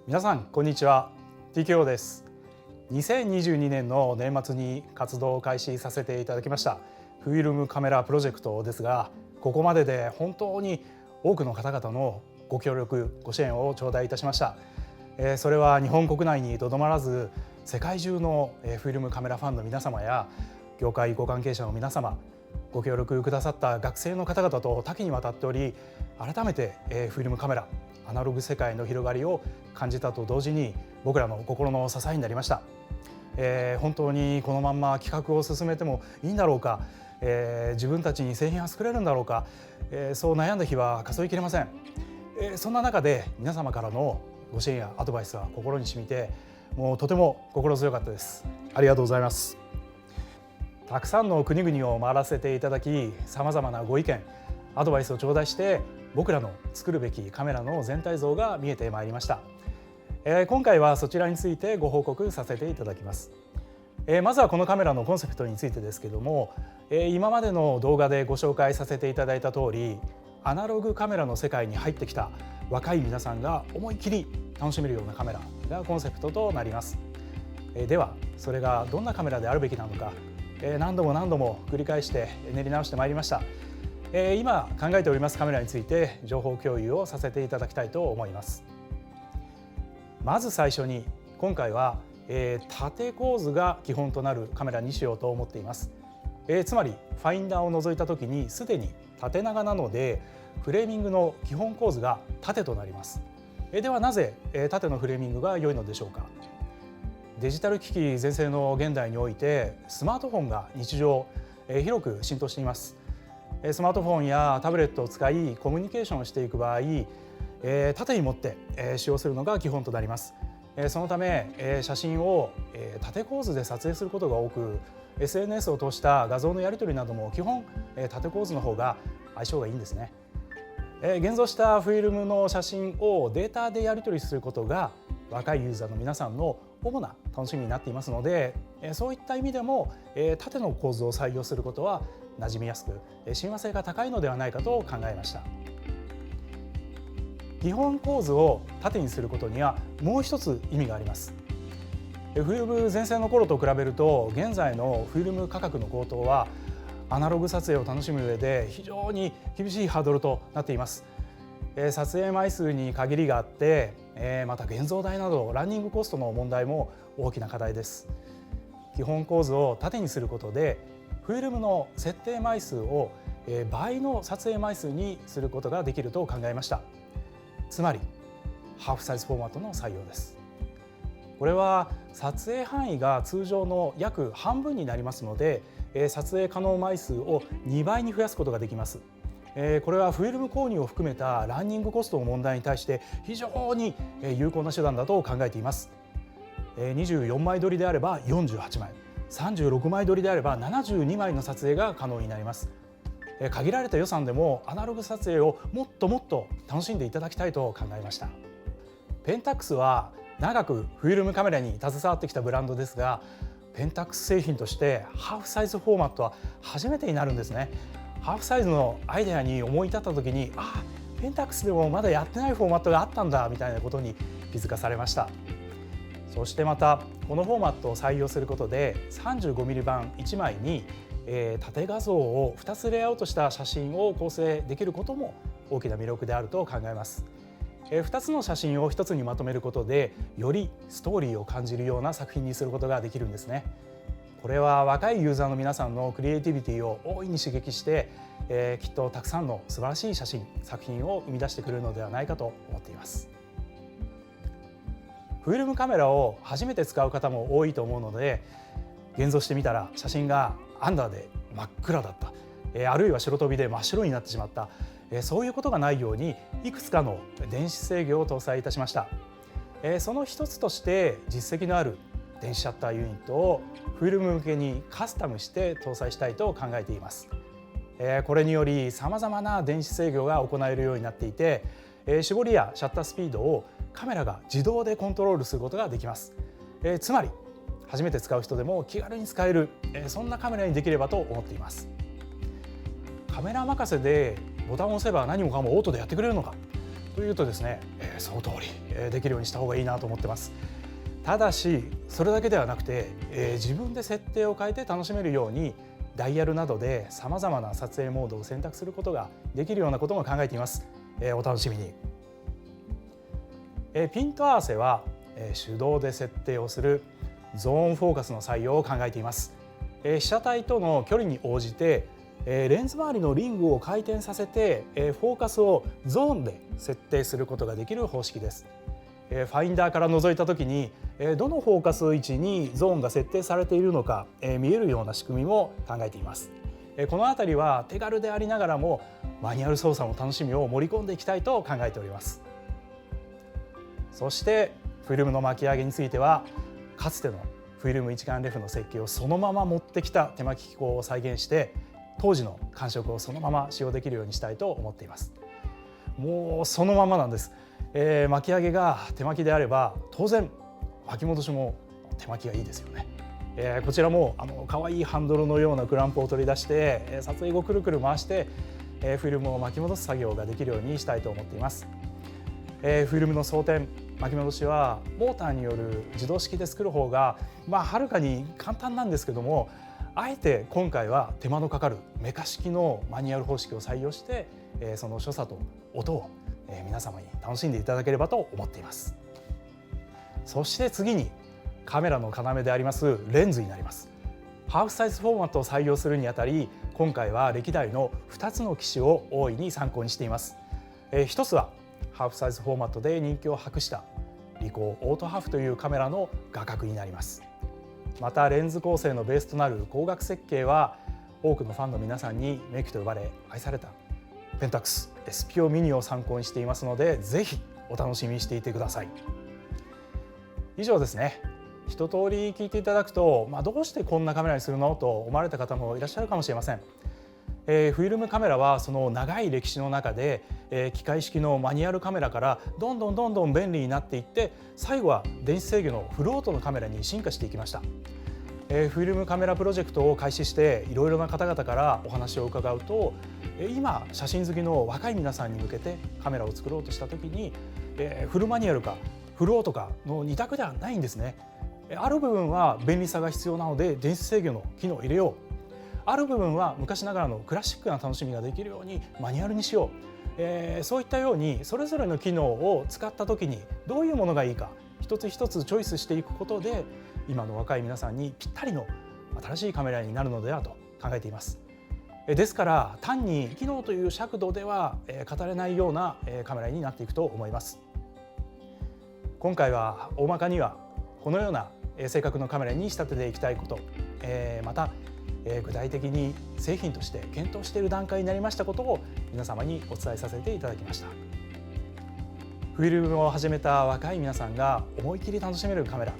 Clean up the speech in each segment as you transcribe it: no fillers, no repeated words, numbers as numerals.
皆さんこんにちは。 TKO です。2022年の年末に活動を開始させていただきましたフィルムカメラプロジェクトですが、ここまでで本当に多くの方々のご協力ご支援を頂戴いたしました。それは日本国内にとどまらず世界中のフィルムカメラファンの皆様や業界ご関係者の皆様、ご協力くださった学生の方々と多岐にわたっており、改めてフィルムカメラアナログ世界の広がりを感じたと同時に僕らの心の支えになりました。本当にこのまんま企画を進めてもいいんだろうか、自分たちに製品は作れるんだろうか、そう悩んだ日は数えきれません。そんな中で皆様からのご支援やアドバイスは心に染みて、もうとても心強かったです。ありがとうございます。たくさんの国々を回らせていただき、さまざまなご意見アドバイスを頂戴して僕らの作るべきカメラの全体像が見えてまいりました。今回はそちらについてご報告させていただきます。まずはこのカメラのコンセプトについてですけども、今までの動画でご紹介させていただいた通り、アナログカメラの世界に入ってきた若い皆さんが思いっきり楽しめるようなカメラがコンセプトとなります。ではそれがどんなカメラであるべきなのか、何度も繰り返して練り直してまいりました。今考えておりますカメラについて情報共有をさせていただきたいと思います。まず最初に今回は、縦構図が基本となるカメラにしようと思っています。つまりファインダーを覗いた時にすでに縦長なのでフレーミングの基本構図が縦となります。ではなぜ縦のフレーミングが良いのでしょうか。デジタル機器全盛の現代においてスマートフォンが日常広く浸透しています。スマートフォンやタブレットを使いコミュニケーションをしていく場合、縦に持って使用するのが基本となります。そのため写真を縦構図で撮影することが多く、 SNS を通した画像のやり取りなども基本縦構図の方が相性がいいんですね。現像したフィルムの写真をデータでやり取りすることが若いユーザーの皆さんの主な楽しみになっていますので、そういった意味でも縦の構図を採用することは馴染みやすく親和性が高いのではないかと考えました。基本構図を縦にすることにはもう一つ意味があります。フィルム全盛の頃と比べると現在のフィルム価格の高騰はアナログ撮影を楽しむ上で非常に厳しいハードルとなっています。撮影枚数に限りがあって、また現像代などランニングコストの問題も大きな課題です。基本構図を縦にすることでフィルムの設定枚数を倍の撮影枚数にすることができると考えました。つまりハーフサイズフォーマットの採用です。これは撮影範囲が通常の約半分になりますので、撮影可能枚数を2倍に増やすことができます。これはフィルム購入を含めたランニングコストの問題に対して非常に有効な手段だと考えています。24枚撮りであれば48枚、36枚撮りであれば72枚の撮影が可能になります。限られた予算でもアナログ撮影をもっと楽しんでいただきたいと考えました。ペンタックスは長くフィルムカメラに携わってきたブランドですが、ペンタックス製品としてハーフサイズフォーマットは初めてになるんですね。ハーフサイズのアイデアに思い立った時に、ペンタックスでもまだやってないフォーマットがあったんだみたいなことに気づかされました。そしてまたこのフォーマットを採用することで 35mm 版1枚に縦画像を2つレイアウトした写真を構成できることも大きな魅力であると考えます。2つの写真を1つにまとめることでよりストーリーを感じるような作品にすることができるんですね。これは若いユーザーの皆さんのクリエイティビティを大いに刺激して、きっとたくさんの素晴らしい作品を生み出してくれるのではないかと思っています。フィルムカメラを初めて使う方も多いと思うので、現像してみたら写真がアンダーで真っ暗だった、あるいは白飛びで真っ白になってしまった、そういうことがないようにいくつかの電子制御を搭載いたしました。その一つとして実績のある電子シャッターユニットをフィルム向けにカスタムして搭載したいと考えています。これによりさまざまな電子制御が行えるようになっていて、絞りやシャッタースピードをカメラが自動でコントロールすることができます。つまり初めて使う人でも気軽に使える、そんなカメラにできればと思っています。カメラ任せでボタンを押せば何もかもオートでやってくれるのかというとですね、その通り、できるようにした方がいいなと思ってます。ただしそれだけではなくて、自分で設定を変えて楽しめるようにダイヤルなどでさまざまな撮影モードを選択することができるようなことも考えています。お楽しみに。ピント合わせは手動で設定をするゾーンフォーカスの採用を考えています。被写体との距離に応じてレンズ周りのリングを回転させてフォーカスをゾーンで設定することができる方式です。ファインダーから覗いた時にどのフォーカス位置にゾーンが設定されているのか見えるような仕組みも考えています。このあたりは手軽でありながらもマニュアル操作の楽しみを盛り込んでいきたいと考えております。そしてフィルムの巻き上げについてはかつてのフィルム一眼レフの設計をそのまま持ってきた手巻き機構を再現して当時の感触をそのまま使用できるようにしたいと思っています。もうそのままなんです。巻き上げが手巻きであれば当然巻き戻しも手巻きがいいですよね。こちらも可愛いハンドルのようなクランプを取り出して撮影後くるくる回してフィルムを巻き戻す作業ができるようにしたいと思っています。フィルムの装填巻き戻しはモーターによる自動式で作る方がはるかに簡単なんですけども、あえて今回は手間のかかるメカ式のマニュアル方式を採用してその所作と音を皆様に楽しんでいただければと思っています。そして次にカメラの要でありますレンズになります。ハーフサイズフォーマットを採用するにあたり今回は歴代の2つの機種を大いに参考にしています。一つはハーフサイズフォーマットで人気を博したリコーオートハーフというカメラの画角になります。またレンズ構成のベースとなる光学設計は多くのファンの皆さんにメイクと呼ばれ愛されたペンタックス SPO ミニを参考にしていますのでぜひお楽しみにしていてください。以上ですね。一通り聞いていただくと、どうしてこんなカメラにするのと思われた方もいらっしゃるかもしれません。フィルムカメラはその長い歴史の中で機械式のマニュアルカメラからどんどん便利になっていって最後は電子制御のフロートのカメラに進化していきました。フィルムカメラプロジェクトを開始していろいろな方々からお話を伺うと今写真好きの若い皆さんに向けてカメラを作ろうとした時にフルマニュアルかフルオートかの2択ではないんですね。ある部分は便利さが必要なので電子制御の機能を入れよう、ある部分は昔ながらのクラシックな楽しみができるようにマニュアルにしよう、そういったようにそれぞれの機能を使った時にどういうものがいいか一つ一つチョイスしていくことで今の若い皆さんにぴったりの新しいカメラになるのではと考えています。ですから単に機能という尺度では語れないようなカメラになっていくと思います。今回は大まかにはこのような性格のカメラに仕立てていきたいこと、また具体的に製品として検討している段階になりましたことを皆様にお伝えさせていただきました。フィルムを始めた若い皆さんが思い切り楽しめるカメラ、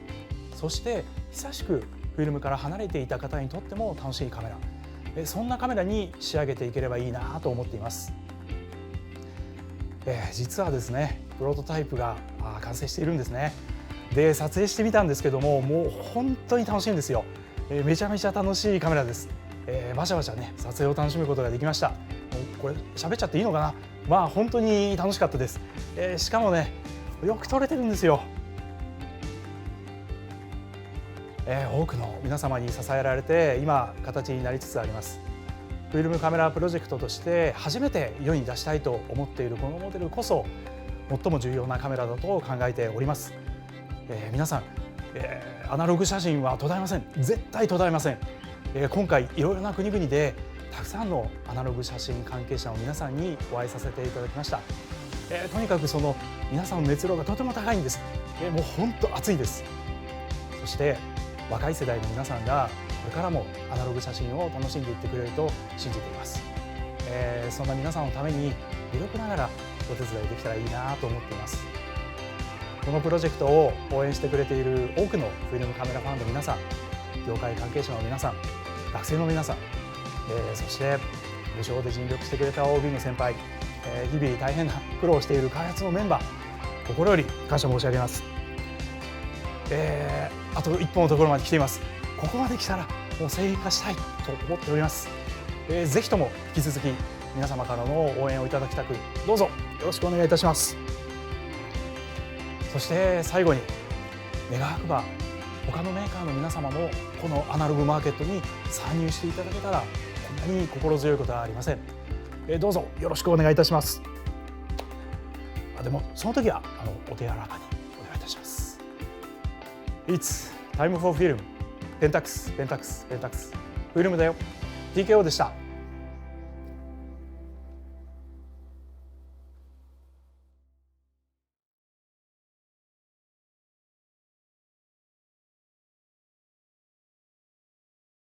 そして久しくフィルムから離れていた方にとっても楽しいカメラ、そんなカメラに仕上げていければいいなと思っています。実はですねプロトタイプが完成しているんですね。で撮影してみたんですけどももう本当に楽しいんですよ。めちゃめちゃ楽しいカメラです。バシャバシャね撮影を楽しむことができました。これ喋っちゃっていいのかな。本当に楽しかったです。しかもねよく撮れてるんですよ。多くの皆様に支えられて今形になりつつあります。フィルムカメラプロジェクトとして初めて世に出したいと思っているこのモデルこそ最も重要なカメラだと考えております。皆さん、アナログ写真は途絶えません。絶対途絶えません。今回いろいろな国々でたくさんのアナログ写真関係者の皆さんにお会いさせていただきました。とにかくその皆さんの熱量がとても高いんです。もう本当熱いです。そして若い世代の皆さんがこれからもアナログ写真を楽しんでいってくれると信じています。そんな皆さんのために微力ながらお手伝いできたらいいなと思っています。このプロジェクトを応援してくれている多くのフィルムカメラファンの皆さん、業界関係者の皆さん、学生の皆さん、そして無償で尽力してくれた OB の先輩、日々大変な苦労をしている開発のメンバー、心より感謝申し上げます。あと一歩のところまで来ています。ここまで来たらもう製品化したいと思っております。ぜひとも引き続き皆様からの応援をいただきたく、どうぞよろしくお願いいたします。そして最後に願わくば他のメーカーの皆様もこのアナログマーケットに参入していただけたらこんなに心強いことはありません。どうぞよろしくお願いいたします。でもその時はお手柔らかにお願いいたします。It's time for film。ペンタックス、ペンタックス、ペンタックス。フィルムだよ。TKO でした。